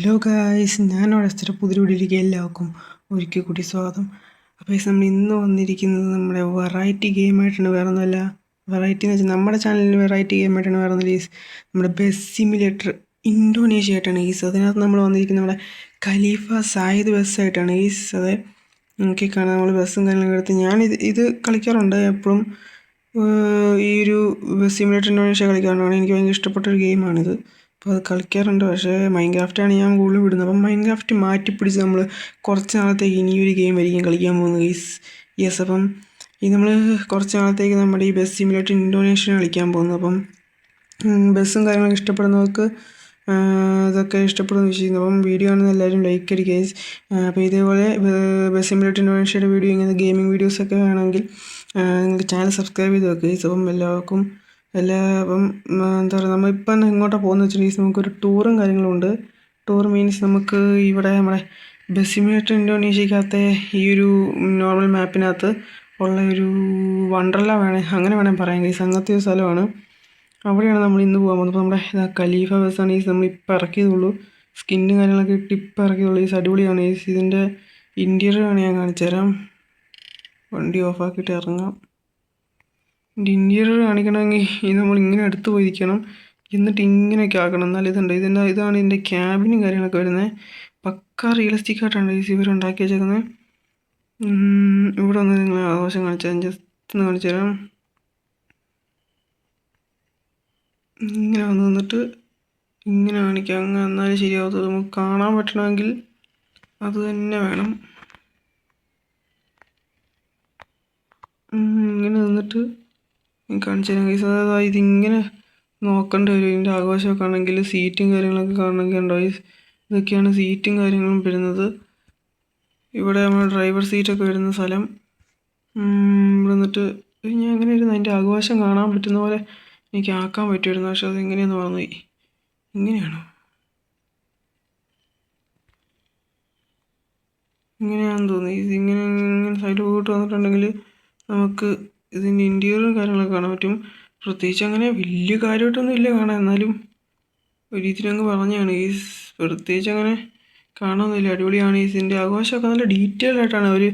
Hello guys, ഞാൻ ഉടച്ചിട്ട് പുതിയ വീഡിയോയിലേക്ക് എല്ലാവർക്കും ഒരിക്കൽ കൂടി സ്വാഗതം. അപ്പോൾ നമ്മൾ ഇന്ന് വന്നിരിക്കുന്നത് നമ്മുടെ വെറൈറ്റി ഗെയിമായിട്ടാണ്. വേറെ ഒന്നുമല്ല, വെറൈറ്റി എന്ന് വെച്ചാൽ നമ്മുടെ ചാനലിൽ വെറൈറ്റി ഗെയിമായിട്ടാണ്. വേറെ ഒന്നുമില്ല ഈസ്, നമ്മുടെ ബസ് സിമുലേറ്റർ ഇന്തോനേഷ്യ ആയിട്ടാണ് ഈസ്. അതിനകത്ത് നമ്മൾ വന്നിരിക്കുന്നത് നമ്മുടെ ഖലീഫ സായിദ് ബസ്സായിട്ടാണ് ഈസ്. അതെ, നോക്കി കാണാം, നമ്മൾ ബസ്സും കാര്യങ്ങളൊക്കെ എടുത്ത് ഞാൻ ഇത് കളിക്കാറുണ്ട് എപ്പോഴും. ഈ ഒരു ബസ് സിമുലേറ്റർ ഇന്തോനേഷ്യ കളിക്കാറുണ്ടാണ്. എനിക്ക് ഭയങ്കര ഇഷ്ടപ്പെട്ടൊരു ഗെയിമാണിത്. അപ്പോൾ അത് കളിക്കാറുണ്ട്. പക്ഷേ മൈൻക്രാഫ്റ്റാണ് ഞാൻ കൂടുതൽ വിടുന്നത്. അപ്പം മൈൻക്രാഫ്റ്റ് മാറ്റിപ്പിടിച്ച് നമ്മൾ കുറച്ച് നാളത്തേക്ക് ഇനിയൊരു ഗെയിം ആയിരിക്കും കളിക്കാൻ പോകുന്നത് യെസ്. അപ്പം ഈ നമ്മൾ കുറച്ച് നാളത്തേക്ക് നമ്മുടെ ഈ ബസ് സിമുലേറ്റർ ഇന്തോനേഷ്യ കളിക്കാൻ പോകുന്നത്. അപ്പം ബസ്സും കാര്യങ്ങളൊക്കെ ഇഷ്ടപ്പെടുന്നവർക്ക് ഇതൊക്കെ ഇഷ്ടപ്പെടുന്ന വിശ്വസിക്കുന്നു. അപ്പം വീഡിയോ ആണെന്ന് എല്ലാവരും ലൈക്ക് അടിക്കുക. അപ്പോൾ ഇതേപോലെ ബസ് സിമുലേറ്റർ ഇന്തോനേഷ്യയുടെ വീഡിയോ, ഇങ്ങനെ ഗെയിമിംഗ് വീഡിയോസൊക്കെ വേണമെങ്കിൽ നിങ്ങൾക്ക് ചാനൽ സബ്സ്ക്രൈബ് ചെയ്ത് വെക്കുക. അപ്പം എല്ലാവർക്കും അപ്പം എന്താ പറയുക, നമ്മളിപ്പം എങ്ങോട്ടാണ് പോകുന്നത് വെച്ചിട്ടുണ്ടെങ്കിൽ നമുക്കൊരു ടൂറും കാര്യങ്ങളും ഉണ്ട്. ടൂർ മീൻസ് നമുക്ക് ഇവിടെ നമ്മുടെ ബസ് സിമുലേറ്റർ ഇന്തോനേഷ്യക്കകത്തെ ഈ ഒരു നോർമൽ മാപ്പിനകത്ത് ഉള്ള ഒരു വണ്ടർല അങ്ങനെ വേണേൽ പറയാം ഗൈസ്. അങ്ങനത്തെ ഒരു സ്ഥലമാണ്. അവിടെയാണ് നമ്മൾ ഇന്ന് പോകാൻ പോകുന്നത്. അപ്പോൾ നമ്മുടെ ഖലീഫ ബസ്സാണ് ഈ നമ്മൾ ഇപ്പം ഇറക്കിയതുള്ളൂ. സ്കിന്നും കാര്യങ്ങളൊക്കെ ഇട്ട് ഇപ്പം ഇറക്കിയതുള്ളൂ. ഈ അടിപൊളിയാണ് ഈ ഇതിൻ്റെ ഇൻറ്റീരിയർ ആണ് ഞാൻ കാണിച്ചു തരാം. വണ്ടി ഓഫാക്കിയിട്ട് ഇറങ്ങാം. ഇതിൻ്റെ ഇൻറ്റീരിയർ കാണിക്കണമെങ്കിൽ ഇത് നമ്മൾ ഇങ്ങനെ അടുത്ത് പോയിരിക്കണം, എന്നിട്ട് ഇങ്ങനെയൊക്കെ ആക്കണം, എന്നാൽ ഇതാണ് ഇതിൻ്റെ ക്യാബിനും കാര്യങ്ങളൊക്കെ വരുന്നത്. പക്ക റിയലിസ്റ്റിക് ആയിട്ടാണ് ഈ ഇവരുണ്ടാക്കി വെച്ചേക്കുന്നത്. ഇവിടെ വന്ന് നിങ്ങൾ ആഘോഷം കാണിച്ചാൽ ജസ്റ്റ് ഒന്ന് കാണിച്ചു തരാം. ഇങ്ങനെ വന്ന് നിന്നിട്ട് ഇങ്ങനെ കാണിക്കാം. അങ്ങനെ എന്നാലും ശരിയാവത്തത്. നമുക്ക് കാണാൻ പറ്റണമെങ്കിൽ അത് തന്നെ വേണം. ഇങ്ങനെ നിന്നിട്ട് കാണിച്ചു തരാം ഗൈസ്. അതായത് ഇതിങ്ങനെ നോക്കേണ്ടി വരും. ഇതിൻ്റെ ആഘോഷമൊക്കെ ആണെങ്കിൽ സീറ്റും കാര്യങ്ങളൊക്കെ കാണണമെങ്കിൽ ഉണ്ടോ ഗൈസ്. ഇതൊക്കെയാണ് സീറ്റും കാര്യങ്ങളും വരുന്നത്. ഇവിടെ നമ്മുടെ ഡ്രൈവർ സീറ്റൊക്കെ വരുന്ന സ്ഥലം. ഇവിടെ നിന്നിട്ട് ഞാൻ എങ്ങനെ ഇരുന്ന് അതിൻ്റെ ആഘോഷം കാണാൻ പറ്റുന്ന പോലെ എനിക്ക് ആക്കാൻ പറ്റുമായിരുന്നു. പക്ഷെ അത് എങ്ങനെയാണെന്ന് മറന്നുപോയി. ഇങ്ങനെയാണോ? ഇങ്ങനെയാണെന്ന് തോന്നി. ഇതിങ്ങനെ സൈഡ് പോയിട്ട് വന്നിട്ടുണ്ടെങ്കിൽ നമുക്ക് ഇതിൻ്റെ ഇൻറ്റീരിയറും കാര്യങ്ങളൊക്കെ കാണാൻ പറ്റും. പ്രത്യേകിച്ച് അങ്ങനെ വലിയ കാര്യമായിട്ടൊന്നും ഇല്ല കാണാൻ, എന്നാലും ഒരു ഇതിനങ്ങ് പറഞ്ഞാണ് ഈ പ്രത്യേകിച്ച് അങ്ങനെ കാണാനൊന്നുമില്ല. അടിപൊളിയാണ് ഇതിൻ്റെ ആഘോഷമൊക്കെ. നല്ല ഡീറ്റെയിൽഡ് ആയിട്ടാണ് അവർ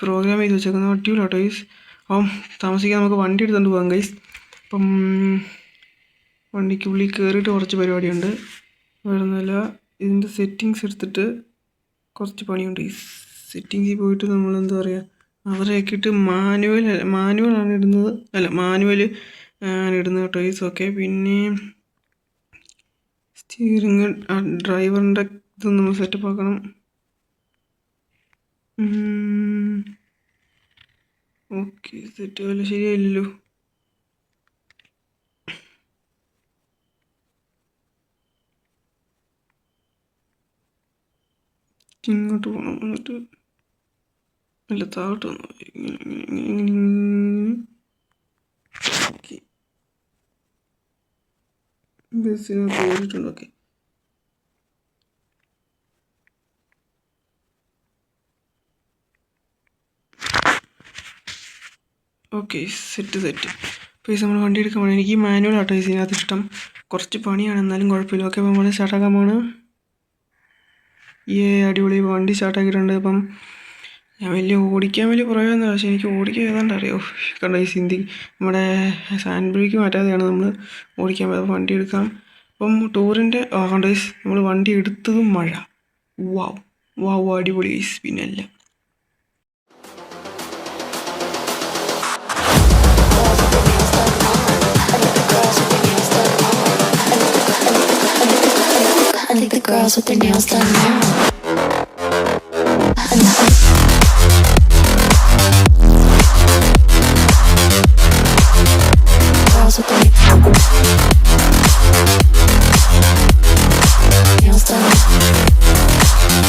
പ്രോഗ്രാം ചെയ്ത് വെച്ചേക്കുന്നത്. അടിപൊളിയാട്ടോ ഗൈസ്. അപ്പം താമസിക്കാൻ നമുക്ക് വണ്ടി എടുത്തുകൊണ്ട് പോകാം ഗൈസ്. അപ്പം വണ്ടിക്കുള്ളിൽ കയറിയിട്ട് കുറച്ച് പരിപാടിയുണ്ട്. വരുന്നില്ല, ഇതിൻ്റെ സെറ്റിങ്സ് എടുത്തിട്ട് കുറച്ച് പണിയുണ്ട്. ഈ സെറ്റിങ്സിൽ പോയിട്ട് നമ്മൾ എന്താ പറയുക, അവരെയൊക്കെ ഇട്ട് മാനുവലാണ് ഇടുന്നത്. മാനുവൽ ആണ് ഇടുന്നത് കേട്ടോ ഗൈസ്. ഓക്കെ, പിന്നെ സ്റ്റിയറിങ് ഡ്രൈവറിൻ്റെ ഇത് നമ്മൾ സെറ്റപ്പ് ആക്കണം. ഓക്കെ, സെറ്റ് വല്ല ശരിയായില്ലല്ലോ. ഇങ്ങോട്ട് പോകണം, എന്നിട്ട് അല്ല താഴോട്ട് വന്നു. ഓക്കെ, ബസ്സിനകത്ത് കയറിയിട്ടുണ്ട്. Okay, okay, set. പൈസ നമ്മൾ വണ്ടി എടുക്കാൻ പോകണം. എനിക്ക് മാനുവൽ ആട്ടോ ഇതിനകത്ത് ഇഷ്ടം. കുറച്ച് പണിയാണ്, എന്നാലും കുഴപ്പമില്ല. ഓക്കെ, അപ്പോൾ നമ്മൾ സ്റ്റാർട്ടാക്കാൻ പോവാണ്. അടിപൊളി വണ്ടി സ്റ്റാർട്ടാക്കിയിട്ടുണ്ട്. അപ്പം ഞാൻ ഓടിക്കാൻ വലിയ പുറകെയൊന്നും, പക്ഷേ എനിക്ക് ഓടിക്കാൻ ഏതാണ്ട് അറിയോ. കണ്ടോ ഈ ഹിന്ദി നമ്മുടെ ഹാൻഡ് ബ്രേക്ക് മാറ്റാതെയാണ് നമ്മൾ ഓടിക്കാൻ പോയത്. വണ്ടി എടുക്കാം. അപ്പം ടൂറിൻ്റെ കണ്ടോ നമ്മൾ വണ്ടി എടുത്തതും മഴ. വാവ് അടിപൊളി പിന്നല്ല. I think the girls with their nails done now. Girls with their nails done.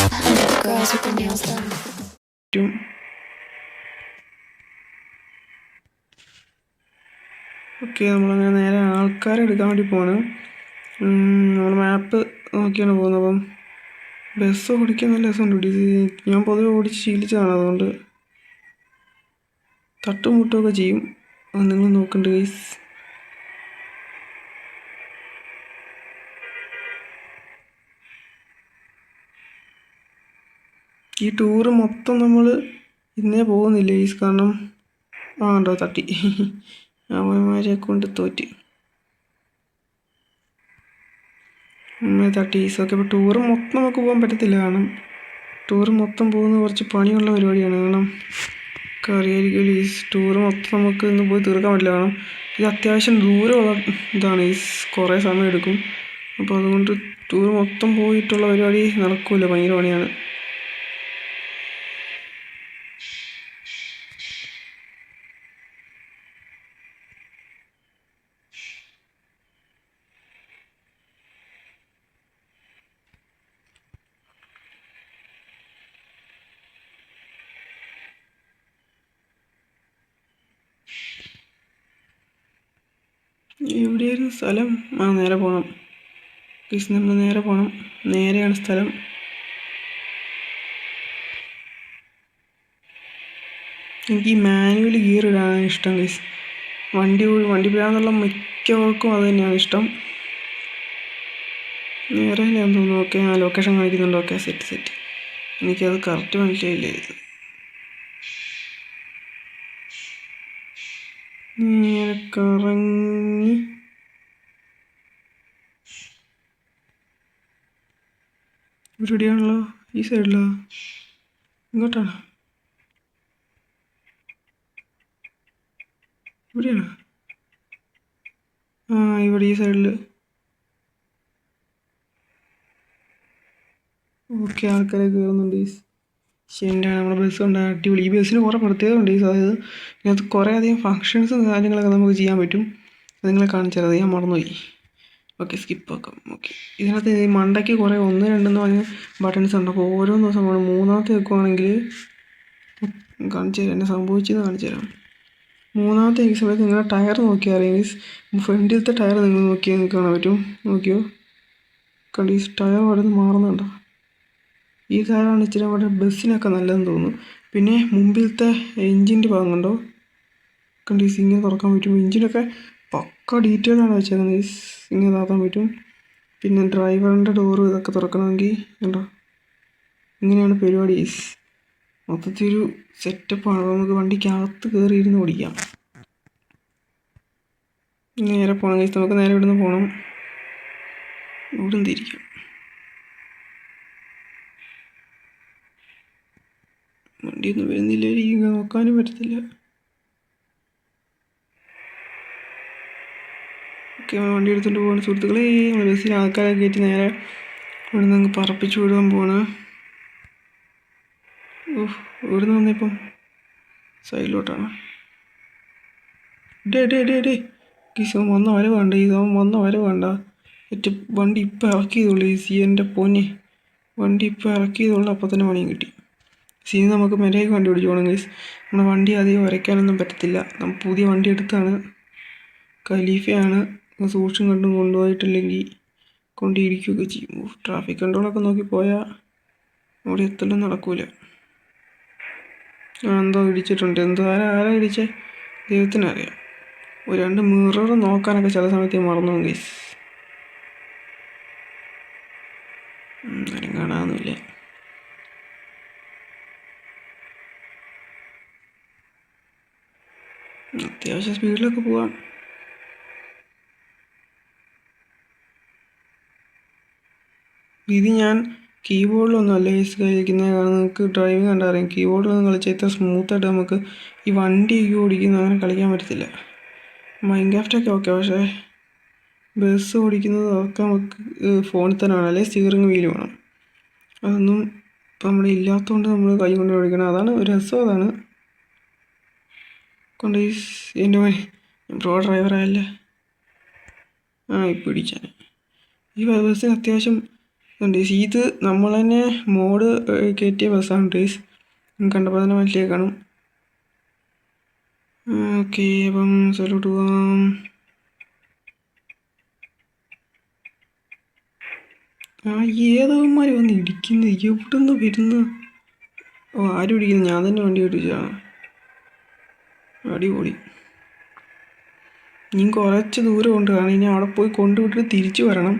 I think the girls with their nails done. Okay, നമ്മളങ്ങനെ നേരെ ആൾക്കാരെ എടുക്കാൻ വേണ്ടി പോവാണ്. നമ്മൾ മാപ്പ് നോക്കിയാണ് പോകുന്നത്. അപ്പം ബസ് ഓടിക്കാൻ നല്ല രസമുണ്ട്. ഞാൻ പൊതുവെ ഓടിച്ച് ശീലിച്ചതാണ്, അതുകൊണ്ട് തട്ടും മുട്ടുമൊക്കെ ചെയ്യും. അത് നിങ്ങൾ നോക്കണ്ട ഗൈസ്. ഈ ടൂറ് മൊത്തം നമ്മൾ ഇന്നേ പോകുന്നില്ല ഈസ്, കാരണം ഉണ്ടോ തട്ടി അവന്മാരെ കൊണ്ട് തോറ്റി നമ്മളെ തട്ടി ഈസൊക്കെ. ഇപ്പോൾ ടൂറ് മൊത്തം നമുക്ക് പോകാൻ പറ്റത്തില്ല, കാരണം ടൂറ് മൊത്തം പോകുന്നത് കുറച്ച് പണിയുള്ള പരിപാടിയാണ്. കാരണം അറിയായിരിക്കും ഈ ടൂറ് മൊത്തം നമുക്ക് ഇന്ന് പോയി തീർക്കാൻ പറ്റില്ല, കാരണം ഇത് അത്യാവശ്യം ദൂരമുള്ള ഇതാണ്, ഈ കുറേ സമയം എടുക്കും. അപ്പോൾ അതുകൊണ്ട് ടൂർ മൊത്തം പോയിട്ടുള്ള പരിപാടി നടക്കില്ല, ഭയങ്കര പണിയാണ്. എവിടെയായിരുന്നു സ്ഥലം? നേരെ പോകണം ഗൈസ്, നമ്മൾ നേരെ പോകണം. നേരെയാണ് സ്ഥലം. എനിക്ക് ഈ മാനുവൽ ഗിയർ ഇടാനാണ് ഇഷ്ടം ഗൈസ്. വണ്ടി പിടാന്നുള്ള മിക്കവർക്കും അത് തന്നെയാണ് ഇഷ്ടം. നേരെ തന്നെയാണെന്ന് തോന്നുന്നു. ഓക്കെ, ആ ലൊക്കേഷൻ കാണിക്കുന്നുണ്ട്. Okay, set. എനിക്കത് കറക്റ്റ് മനസ്സിലായില്ല. ഇത് നേരെ കറങ്ങി ഇവിടെയാണല്ലോ, ഈ സൈഡിലോ? ഇങ്ങോട്ടാണ്? ഇവിടെയാണ്. ഇവിടെ ഈ സൈഡിൽ. ഓക്കെ, ആൾക്കാരെ കയറുന്നുണ്ട് ഈസ്. ശരിയാണ്, നമ്മുടെ ബസ് ഉണ്ട്, അടിപൊളി. ഈ ബസ്സിന് കുറേ പ്രത്യേകത ഉണ്ട് ഈസ്. അതായത് ഇതിനകത്ത് കുറേ അധികം ഫങ്ഷൻസും കാര്യങ്ങളൊക്കെ നമുക്ക് ചെയ്യാൻ പറ്റും. അത് നിങ്ങളെ കാണിച്ചത്, അത് ഞാൻ മറന്നുപോയി. ഓക്കെ, സ്കിപ്പ് ആക്കാം. ഓക്കെ, ഇതിനകത്ത് ഈ മണ്ടയ്ക്ക് കുറേ 1, 2 എന്ന് പറഞ്ഞ ബട്ടൺസ് ഉണ്ട്. അപ്പോൾ ഓരോ ദിവസം വേണം. 3ാമത്തെ വെക്കുവാണെങ്കിൽ കാണിച്ചു തരാം, എന്നെ സംഭവിച്ചെന്ന് കാണിച്ചു തരാം. 3ാമത്തെ ഈ സമയത്ത് നിങ്ങളുടെ ടയർ നോക്കിയാൽ അറിയാം. ഫ്രണ്ടിലത്തെ ടയർ നിങ്ങൾ നോക്കിയാൽ നിങ്ങൾക്ക് കാണാൻ പറ്റും. നോക്കിയോ, കണ്ട് ഈ ടയർ അവിടെ നിന്ന് മാറുന്നുണ്ടോ? ഈ ടയറാണ് ഇച്ചിരി അവിടെ ബസ്സിനൊക്കെ നല്ലതെന്ന് തോന്നുന്നു. പിന്നെ മുമ്പിലത്തെ എൻജിൻ്റെ ഭാഗം കണ്ടോ, കണ്ട് ഈ ഇങ്ങനെ തുറക്കാൻ പറ്റും. എൻജിനൊക്കെ പക്ക ഡീറ്റെയിൽ ആണ് വെച്ചേക്കുന്നത്. ഇങ്ങനെ താത്താൻ പറ്റും. പിന്നെ ഡ്രൈവറിൻ്റെ ഡോറ് ഇതൊക്കെ തുറക്കണമെങ്കിൽ കണ്ടോ, ഇങ്ങനെയാണ് പരിപാടി. മൊത്തത്തിൽ ഒരു സെറ്റപ്പാണ്. നമുക്ക് വണ്ടിക്കകത്ത് കയറി ഇരുന്ന് ഓടിക്കാം. നേരെ പോകണം ഗൈസ്, നമുക്ക് നേരെ ഇവിടുന്ന് പോകണം. ഇവിടുന്ന് തിരിക്കാം. വണ്ടിയൊന്നും വരുന്നില്ല, എനിക്ക് നോക്കാനും പറ്റത്തില്ല. ഓക്കെ, വണ്ടി എടുത്തുകൊണ്ട് പോകണം സുഹൃത്തുക്കളെ. ബസ്സിൽ ആൾക്കാരെ കയറ്റി നേരെ ഇവിടെ നിന്ന് പറപ്പിച്ച് വിടാൻ പോവാണ്. ഇവിടുന്ന് വന്നിപ്പം സൈഡിലോട്ടാണ്. ഡേ കിസോൻ വന്ന വരെ വേണ്ട, ഇതവൻ വന്ന വരെ വേണ്ട. വണ്ടി ഇപ്പം ഇറക്കിയതുള്ളൂ എൻ്റെ പൊന്നെ. വണ്ടി ഇപ്പം ഇറക്കിയതുള്ളൂ, അപ്പം തന്നെ പണിയും കിട്ടി. നമുക്ക് മെരേക്ക് വണ്ടി പിടിച്ചു പോകണം ഗൈസ്. നമ്മുടെ വണ്ടി അധികം ഉരയ്ക്കാനൊന്നും പറ്റത്തില്ല. നമ്മൾ പുതിയ വണ്ടി എടുത്താണ്, ഖലീഫയാണ്. സൂക്ഷിച്ചും കണ്ടും കൊണ്ടുപോയിട്ടില്ലെങ്കിൽ കൊണ്ടിരിക്കുകയൊക്കെ ചെയ്യും. ട്രാഫിക് കൺട്രോളൊക്കെ നോക്കി പോയാൽ അവിടെ എത്തലും നടക്കൂല. എന്തോ ഇടിച്ചിട്ടുണ്ട്. ആരാ ഇടിച്ചേ ദൈവത്തിനറിയാം. 2 മിറർ നോക്കാനൊക്കെ ചില സമയത്ത് മറന്നു ഗൈസ്. ആരും കാണാനൊന്നുമില്ല. അത്യാവശ്യം സ്പീഡിലൊക്കെ പോവാം. ഇത് ഞാൻ കീബോർഡിലൊന്നും അല്ല ഗൈസ് കളിക്കുന്നത്. കാരണം നിങ്ങൾക്ക് ഡ്രൈവിംഗ് കണ്ടറിയാം, കീബോർഡിലൊന്നും കളിച്ചാൽ ഇത്ര സ്മൂത്തായിട്ട് നമുക്ക് ഈ വണ്ടി ഓടിക്കുന്ന അങ്ങനെ കളിക്കാൻ പറ്റത്തില്ല. മൈൻക്രാഫ്റ്റൊക്കെ ഓക്കെ, പക്ഷേ ബസ് ഓടിക്കുന്നത് അതൊക്കെ നമുക്ക് ഫോണിൽ തന്നെ വേണം, അല്ലെങ്കിൽ സ്റ്റിയറിംഗ് വീല് വേണം. അതൊന്നും ഇപ്പം നമ്മുടെ ഇല്ലാത്തതുകൊണ്ട് നമ്മൾ കൈ കൊണ്ട് ഓടിക്കണം. അതാണ് ഒരു രസം. അതാണ് കൊണ്ട് എൻ്റെ പ്രോ ഡ്രൈവറായല്ലേ. ഇപ്പം ഇടിച്ചാൽ ഈ ബസ്സിന് അത്യാവശ്യം ഉണ്ട്. ഇത് നമ്മൾ തന്നെ മോഡ് കയറ്റിയ ബസ്സാണ് ഡേയ്സ്. കണ്ടപ്പോൾ തന്നെ മനസ്സിലായി കാണും. ഓക്കെ, അപ്പം സ്ഥലോട്ട് പോകാം. ഏതവന്മാർ വന്ന് ഇടിക്കുന്നത്, എവിടെ നിന്ന് വരുന്നു? ആരും ഇടിക്കുന്നു, ഞാൻ തന്നെ വണ്ടി ഓടിച്ചതാണ്. അടിപൊളി. ഇനി കുറച്ച് ദൂരം ഉണ്ട്, കാരണം ഇനി അവിടെ പോയി കൊണ്ടുവിട്ടിട്ട് തിരിച്ചു വരണം.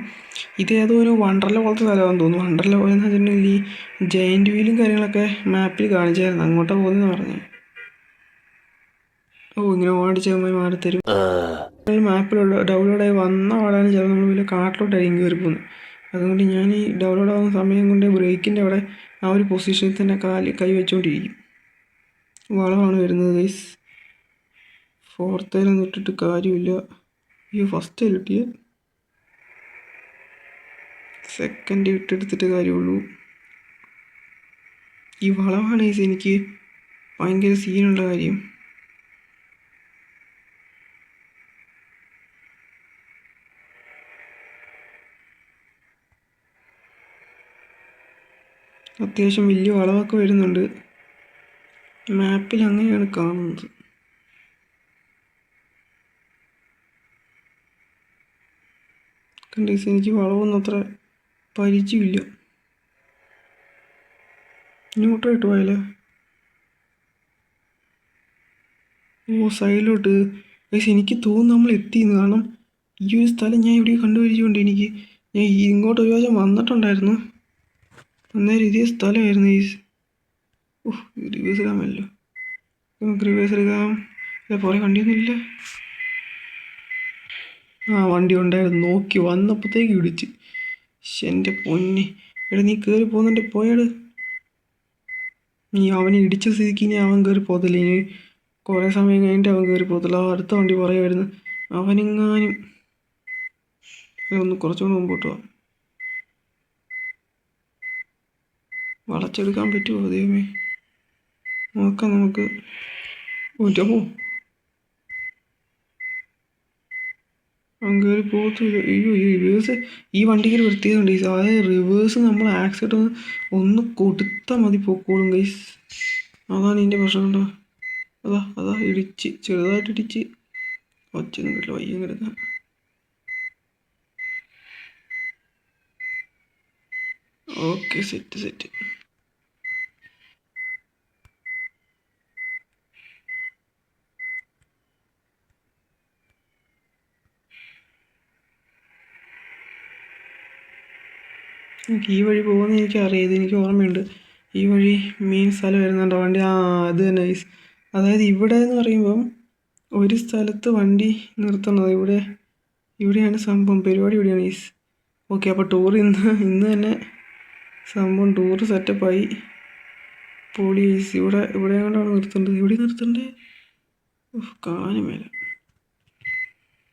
ഇതേതോ ഒരു വണ്ടർല പോലത്തെ സ്ഥലമാണെന്ന് തോന്നുന്നു. വണ്ടർല പോലെന്ന് വെച്ചിട്ടുണ്ടെങ്കിൽ ഈ ജയൻറ്റ് വീലും കാര്യങ്ങളൊക്കെ മാപ്പിൽ കാണിച്ചായിരുന്നു. അങ്ങോട്ടാണ് പോകുന്നതെന്ന് പറഞ്ഞു. ഓ, ഇങ്ങനെ ഓടിച്ചേർന്ന് മാറിത്തരും. മാപ്പിലുള്ള ഡൗൺലോഡായി വന്ന പാടാണ് ചിലപ്പോൾ നമ്മൾ വലിയ കാട്ടിലോട്ടായിരിക്കും കയറി പോകുന്നത്. അതുകൊണ്ട് ഞാൻ ഈ ഡൗൺലോഡ് ആവുന്ന സമയം കൊണ്ട് ബ്രേക്കിൻ്റെ അവിടെ ആ ഒരു പൊസിഷനിൽ തന്നെ കൈ വെച്ചുകൊണ്ടിരിക്കും. വളമാണ് വരുന്നത് ഗൈസ്. ഫോർത്തേലൊന്നും ഇട്ടിട്ട് കാര്യമില്ല. അയ്യോ, ഫസ്റ്റ് കിട്ടിയ സെക്കൻഡ് ഇട്ടെടുത്തിട്ട് കാര്യമുള്ളൂ. ഈ വളമാണ് ഗൈസ് എനിക്ക് ഭയങ്കര സീനുള്ള കാര്യം. അത്യാവശ്യം വലിയ വളവൊക്കെ വരുന്നുണ്ട്. മാപ്പിൽ അങ്ങനെയാണ് കാണുന്നത്. കണ്ടീസ് എനിക്ക് വളവൊന്നും അത്ര പരിചയമില്ല. ന്യൂട്രായിട്ട് പോയാലേ. ഓ, സൈഡിലോട്ട്. പക്ഷേ എനിക്ക് തോന്നുന്നു നമ്മൾ എത്തിയെന്ന്. കാരണം ഈ ഒരു സ്ഥലം ഞാൻ ഇവിടെ കണ്ടുപിടിച്ചുകൊണ്ട് ഞാൻ ഇങ്ങോട്ട് ഒരു പ്രാവശ്യം വന്നിട്ടുണ്ടായിരുന്നു. അന്നേരം ഇതേ സ്ഥലമായിരുന്നു ഈ. ഓഹ്, റിവേഴ്സ് ഇടാമല്ലോ. നമുക്ക് റിവേഴ്സ് എടുക്കാം. കുറേ വണ്ടിയൊന്നും ഇല്ല. ആ, വണ്ടി ഉണ്ടായിരുന്നു. നോക്കി വന്നപ്പോഴത്തേക്ക് ഇടിച്ച്. എൻ്റെ പൊന്നെ. എടാ, നീ കയറി പോകുന്നുണ്ട്, പോയാട്. നീ അവനെ ഇടിച്ച സ്ഥിതിക്ക് ഇനി അവൻ കയറി പോകത്തില്ല. ഇനി കുറേ സമയം കഴിഞ്ഞിട്ട് അവൻ കയറി പോകത്തില്ല. അടുത്ത വണ്ടി പറയുമായിരുന്നു. അവനെങ്ങാനും ഒന്ന് കുറച്ചുകൂടെ മുമ്പോട്ട് പോവാം. വളച്ചെടുക്കാൻ പറ്റുമോ ദൈവമേ? നോക്കാം നമുക്ക്. ഓ, അവൻ കയറി പോകത്തില്ല. അയ്യോ, ഈ റിവേഴ്സ് ഈ വണ്ടിക്ക് ഒരു പ്രത്യേകതയുണ്ട് ഗൈസ്. അതായത് റിവേഴ്സ് നമ്മൾ ആക്സിഡൻറ്റ് ഒന്ന് കൊടുത്താൽ മതി, പൊക്കോളും ഗൈസ്. അതാണ് ഇതിൻ്റെ പ്രശ്നം. ഉണ്ടോ? അതാ ഇടിച്ച്, ചെറുതായിട്ട് ഇടിച്ച്. ഒച്ചയൊന്നും കിട്ടില്ല, വയ്യം കിടക്കാം. Okay, set. എനിക്ക് ഈ വഴി പോകുന്നത് എനിക്കറിയാം. ഇതെനിക്ക് ഓർമ്മയുണ്ട്. ഈ വഴി മെയിൻ സ്ഥലം വരുന്നുണ്ടോ വണ്ടി? ആ, അത് തന്നെ ഗൈസ്. അതായത് ഇവിടെ എന്ന് പറയുമ്പം ഒരു സ്ഥലത്ത് വണ്ടി നിർത്തണത്. ഇവിടെയാണ് സംഭവം. പരിപാടി ഇവിടെയാണ് ഗൈസ്. ഓക്കെ, അപ്പോൾ ടൂർ ഇന്ന് തന്നെ സംഭവം ടൂറ് സെറ്റപ്പായി. പൊളി ഗൈസ്. ഇവിടെ കൊണ്ടാണ് നിർത്തേണ്ടത്. ഇവിടെ നിർത്തണ്ടേ? കാനും മേലെ.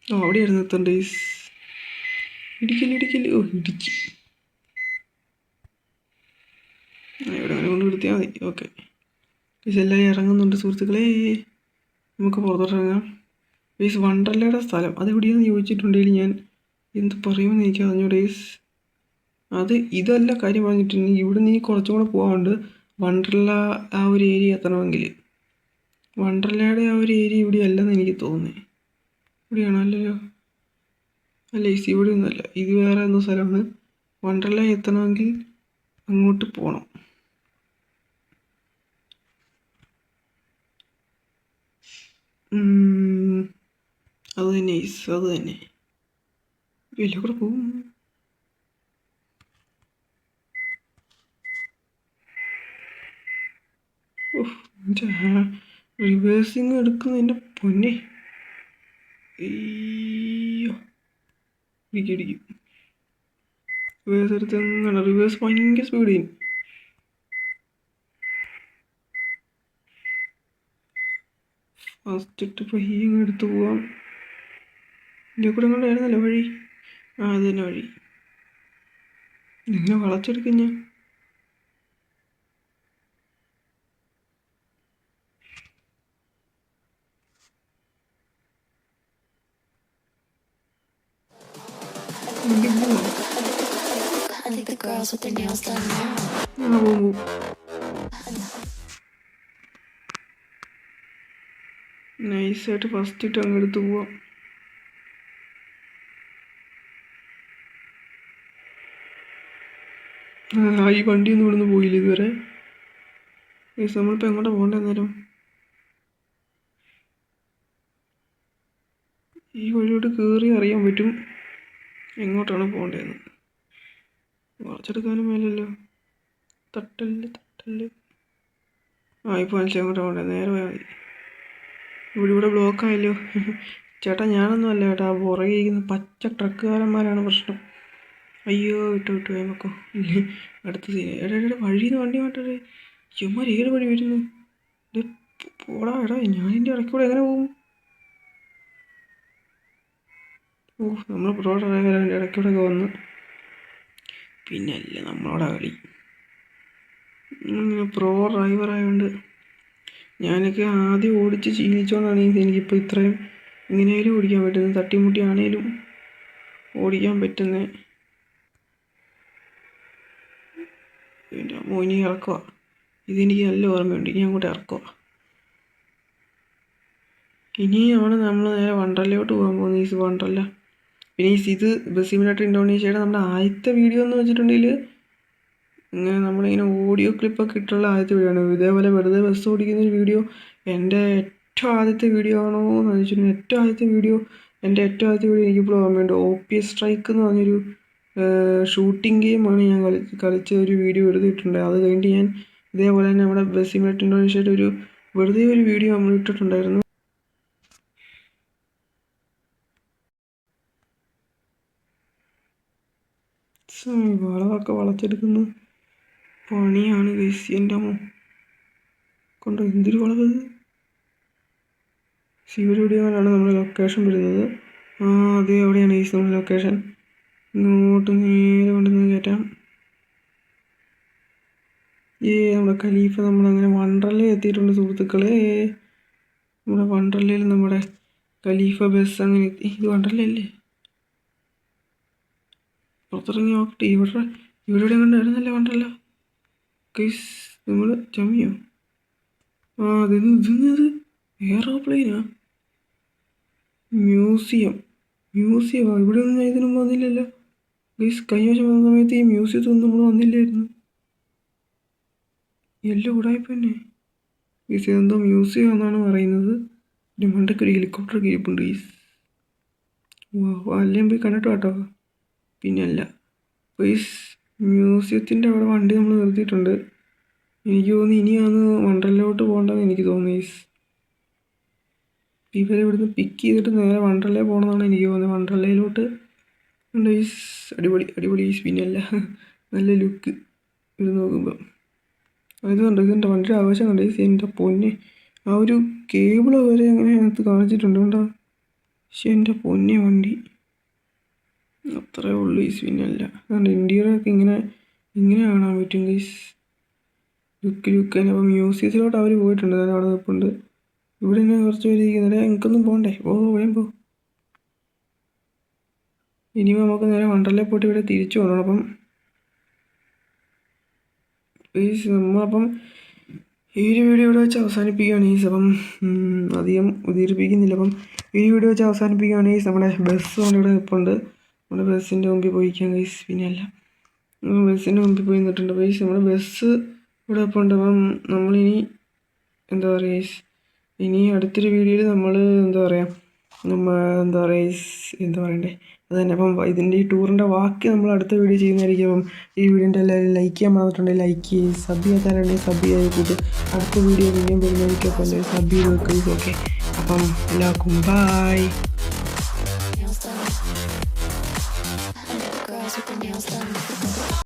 ഓ, അവിടെയായിരുന്നു നിർത്തേണ്ടത് ഗൈസ്. ഇടിക്കില്ല. ഓ, ഇടിച്ച്. ഇവിടെ അങ്ങനെ കൊണ്ട് നിർത്തിയാൽ മതി. ഓക്കെ ഗൈസ്, എല്ലാവരും ഇറങ്ങുന്നുണ്ട് സുഹൃത്തുക്കളെ. നമുക്ക് പുറത്തോട്ടിറങ്ങാം. ഗൈസ്, വണ്ടർലയുടെ സ്ഥലം അതെവിടെയാണെന്ന് ചോദിച്ചിട്ടുണ്ടെങ്കിൽ ഞാൻ എന്ത് പറയുമെന്ന് എനിക്ക് അറിഞ്ഞൂടെ ഗൈസ്. ഇതല്ല കാര്യം പറഞ്ഞിട്ടുണ്ടെങ്കിൽ ഇവിടെ നിന്ന് കുറച്ചും കൂടെ പോകാനുണ്ട് വണ്ടർല ആ ഒരു ഏരിയ എത്തണമെങ്കിൽ. വണ്ടർലയുടെ ആ ഒരു ഏരിയ ഇവിടെ അല്ലെന്ന് എനിക്ക് തോന്നുന്നത്. ഇവിടെയാണോ? അല്ലല്ലോ. അല്ല ഗൈസ്, ഇവിടെ ഒന്നുമല്ല. ഇത് വേറെ എന്തോ സ്ഥലമാണ്. വണ്ടർല എത്തണമെങ്കിൽ അങ്ങോട്ട് പോകണം. അത് തന്നെ ഗൈസ്, അത് തന്നെ. വലിയ കൂടെ പോകും. റിവേഴ്സിങ് എടുക്കുന്നതിൻ്റെ പൊന്നെ. അയ്യോ, ഇടിക്കും. റിവേഴ്സ് എടുത്ത് എങ്ങനെ? റിവേഴ്സ് ഭയങ്കര സ്പീഡ് ചെയ്യും. ഫസ്റ്റ് ഇട്ട് പയ്യങ്ങ് എടുത്ത് പോവാം. ഇതിൽ കൂടെ കൊണ്ടായിരുന്നല്ലോ വഴി. അത് തന്നെ വഴി. ഇങ്ങനെ വളച്ചെടുക്കും ഞാൻ. I think the girls with their nails done now. നൈസായിട്ട് ഫസ്റ്റ് ഇട്ട് അങ്ങ് എടുത്ത് പോവാം. ഈ വണ്ടിയൊന്നും ഇവിടുന്ന് പോയില്ല ഇതുവരെ. നമ്മളിപ്പോൾ എങ്ങോട്ടാണ് പോകേണ്ടത്? അന്നേരം ഈ വഴിയോട്ട് കയറി അറിയാൻ പറ്റും എങ്ങോട്ടാണ് പോകേണ്ടതെന്ന്. വളച്ചെടുക്കാനും മേലല്ലോ. തട്ടല്. ഇപ്പോൾ മനസ്സിലായി അങ്ങോട്ട് പോകണ്ടേ, നേരെ പോയാൽ മതി. ഇവിടെ ബ്ലോക്കായല്ലോ. ചേട്ടാ ഞാനൊന്നും അല്ല ചേട്ടാ, പുറകെ ഇരിക്കുന്ന പച്ച ട്രക്കുകാരന്മാരാണ് പ്രശ്നം. അയ്യോ വിട്ടു വേമക്കോ. അടുത്ത സീൻ. എടാ വഴിയിൽ നിന്ന് വണ്ടി മാറ്റേ. ചുമ്മാ ഏത് വഴി വരുന്നു? പോടാ എടാ, ഞാനിൻ്റെ ഇടയ്ക്കൂടെ എങ്ങനെ പോകും? നമ്മൾ പ്രോ ഡ്രൈവറിൻ്റെ ഇടയ്ക്കൂടെ ഒക്കെ വന്ന് പിന്നല്ല നമ്മളോടാ കളി. പ്രോ ഡ്രൈവറായതുകൊണ്ട് ഞാനൊക്കെ ആദ്യം ഓടിച്ച് ശീലിച്ചുകൊണ്ടാണ് എനിക്കിപ്പോൾ ഇത്രയും ഇങ്ങനെയായാലും ഓടിക്കാൻ പറ്റുന്നത്, തട്ടിമുട്ടിയാണേലും ഓടിക്കാൻ പറ്റുന്നത്. എൻ്റെ മോനി ഇറക്കുക. ഇതെനിക്ക് നല്ല ഓർമ്മയുണ്ട്. ഇനി അങ്ങോട്ട് ഇറക്കുക. ഇനിയാണ് നമ്മൾ നേരെ വണ്ടർലയിലോട്ട് പോകാൻ പോകുന്നത്. ഈ വണ്ടർല പിന്നെ ഇത് ബസ് സിമുലേറ്റർ ഇന്തോനേഷ്യയുടെ നമ്മുടെ ആദ്യത്തെ വീഡിയോ എന്ന് വെച്ചിട്ടുണ്ടെങ്കിൽ ഇങ്ങനെ നമ്മളിങ്ങനെ ഓഡിയോ ക്ലിപ്പൊക്കെ ഇട്ടുള്ള ആദ്യത്തെ വീഡിയോ ആണ്. ഇതേപോലെ വെറുതെ ബസ് ഓടിക്കുന്നൊരു വീഡിയോ എൻ്റെ ഏറ്റവും ആദ്യത്തെ വീഡിയോ ആണോ എന്ന് ചോദിച്ചിട്ടുണ്ടെങ്കിൽ ഏറ്റവും ആദ്യത്തെ വീഡിയോ എനിക്കിപ്പോൾ ഓർമ്മയുണ്ട്. OPS സ്ട്രൈക്ക് എന്ന് പറഞ്ഞൊരു ഷൂട്ടിംഗ് ഗെയിമാണ് ഞാൻ കളിച്ച ഒരു വീഡിയോ എടുത്തിട്ടുണ്ട്. അത് കഴിഞ്ഞിട്ട് ഞാൻ ഇതേപോലെ തന്നെ നമ്മുടെ ബസ് സിമുലേറ്റർ ഇന്തോനേഷ്യയുടെ വെറുതെ ഒരു വീഡിയോ നമ്മൾ ഇട്ടിട്ടുണ്ടായിരുന്നു. വളമൊക്കെ വളച്ചെടുക്കുന്ന പണിയാണ് ഗൈസ്. എൻ്റെ അമ്മ കൊണ്ടോ എന്തൊരു വളവത്. ശിവരുടിയാണ് നമ്മുടെ ലൊക്കേഷൻ വരുന്നത്. അതേ അവിടെയാണ് ഗൈസ് നമ്മുടെ ലൊക്കേഷൻ. ഇങ്ങോട്ട് നേരെ കൊണ്ടുവന്ന് കയറ്റാം. നമ്മുടെ ഖലീഫ നമ്മളങ്ങനെ വണ്ടർല എത്തിയിട്ടുണ്ട് സുഹൃത്തുക്കളെ. നമ്മുടെ വണ്ടർലയിൽ നമ്മുടെ ഖലീഫ ബസ് അങ്ങനെ എത്തി. ഇത് വണ്ടർലയല്ലേ? പുറത്തിറങ്ങി നോക്കട്ടെ. ഇവിടെ കണ്ടായിരുന്നല്ലേ വണ്ടർല ഗൈസ്. നമ്മൾ ചമ്മിയോ? ഇത് എയറോപ്ലെയിനാ? മ്യൂസിയമാ? ഇവിടെ ഒന്നും ഞാൻ ഇതിനു മുമ്പ് വന്നില്ലല്ലോ ഗൈസ്. കഴിഞ്ഞ വർഷം വന്ന സമയത്ത് ഈ മ്യൂസിയത്തൊന്നും നമ്മൾ വന്നില്ലായിരുന്നു. എല്ലാം ഉടായിപ്പോൾ തന്നെ ഗൈസ്. ഇതെന്തോ മ്യൂസിയം എന്നാണ് പറയുന്നത്. എൻ്റെ മണ്ടയ്ക്കൊരു ഹെലികോപ്റ്റർ ഇരിപ്പുണ്ട് ഗൈസ്. എല്ലാം പോയി കണ്ടിട്ട് കേട്ടോ. പിന്നല്ല ഗൈസ്, മ്യൂസിയത്തിൻ്റെ അവിടെ വണ്ടി നമ്മൾ നിർത്തിയിട്ടുണ്ട്. എനിക്ക് തോന്നുന്നു ഇനിയാണ് വണ്ടർലയിലോട്ട് പോകേണ്ടതെന്ന് എനിക്ക് തോന്നുന്നു ഗൈസ്. ഇവരെ ഇവിടുന്ന് പിക്ക് ചെയ്തിട്ട് നേരെ വണ്ടർലയിൽ പോകണമെന്നാണ് എനിക്ക് തോന്നുന്നത്. വണ്ടർലയിലോട്ട് ഗൈസ്. അടിപൊളി ഗൈസ്. പിന്നല്ല നല്ല ലുക്ക് ഇത് നോക്കുമ്പോൾ. ഇതുണ്ട് വണ്ടിയുടെ ആവശ്യം കണ്ട് ഗൈസ്. എൻ്റെ പൊന്നെ, ആ ഒരു കേബിൾ വരെ അങ്ങനെ അതിനകത്ത് കാണിച്ചിട്ടുണ്ട് കേട്ടോ. പക്ഷെ എൻ്റെ പൊന്നെ വണ്ടി അത്രേ ഉള്ളൂ ഗൈസ്. പിന്നല്ല അതുകൊണ്ട് ഇന്ത്യയിലൊക്കെ ഇങ്ങനെ കാണാൻ പറ്റും ഗൈസ്. ലുക്ക് തന്നെ. അപ്പോൾ മ്യൂസിയത്തിലോട്ട് അവർ പോയിട്ടുണ്ട്. അവിടെ നിൽപ്പുണ്ട്. ഇവിടെ തന്നെ കുറച്ച് പേര് ഇരിക്കുന്നില്ല. എനിക്കൊന്നും പോകണ്ടേ? വേഗം പോ. ഇനിയും നമുക്ക് നേരെ വണ്ടർലയിൽ പോയിട്ട് ഇവിടെ തിരിച്ചു പോകണം. അപ്പം നമ്മളപ്പം ഈ ഒരു വീഡിയോ ഇവിടെ വെച്ച് അവസാനിപ്പിക്കുകയാണ് ഗൈസ്. അപ്പം അധികം ദീർഘിപ്പിക്കുന്നില്ല. അപ്പം ഈ വീഡിയോ വെച്ച് അവസാനിപ്പിക്കുകയാണ് ഗൈസ്. നമ്മുടെ ബസ് ഇവിടെ നിൽപ്പുണ്ട്. നമ്മുടെ ബസ്സിൻ്റെ മുമ്പിൽ പോയിക്കാം ഗൈസ്. പിന്നെയല്ല ബസ്സിൻ്റെ മുമ്പിൽ പോയി നിന്നിട്ടുണ്ട് ഗൈസ്. നമ്മുടെ ബസ് ഇവിടെ നിൽപ്പുണ്ട്. അപ്പം നമ്മളിനി എന്താ പറയുക ഗൈസ്, ഇനി അടുത്തൊരു വീഡിയോയിൽ നമ്മൾ എന്താ പറയണ്ടേ അത് തന്നെ. അപ്പം ഇതിൻ്റെ ഈ ടൂറിൻ്റെ ബാക്കി നമ്മൾ അടുത്ത വീഡിയോ ചെയ്യുന്നതായിരിക്കും. അപ്പം ഈ വീഡിയോൻ്റെ എല്ലാവരും ലൈക്ക് ചെയ്യാൻ മറന്നിട്ടുണ്ടെങ്കിൽ ലൈക്ക് ചെയ്ത്, സബ് ചെയ്യാത്തവരുണ്ടെങ്കിൽ സബ് ചെയ്ത് കൂട്ട്. അടുത്ത വീഡിയോ പിന്നെയും വരുന്നതായിരിക്കും. അപ്പോൾ എല്ലാവരും സബ് ചെയ്ത് വെക്കുക. ഓക്കെ, അപ്പം എല്ലാവർക്കും by. Nails done. I know girls with their nails done.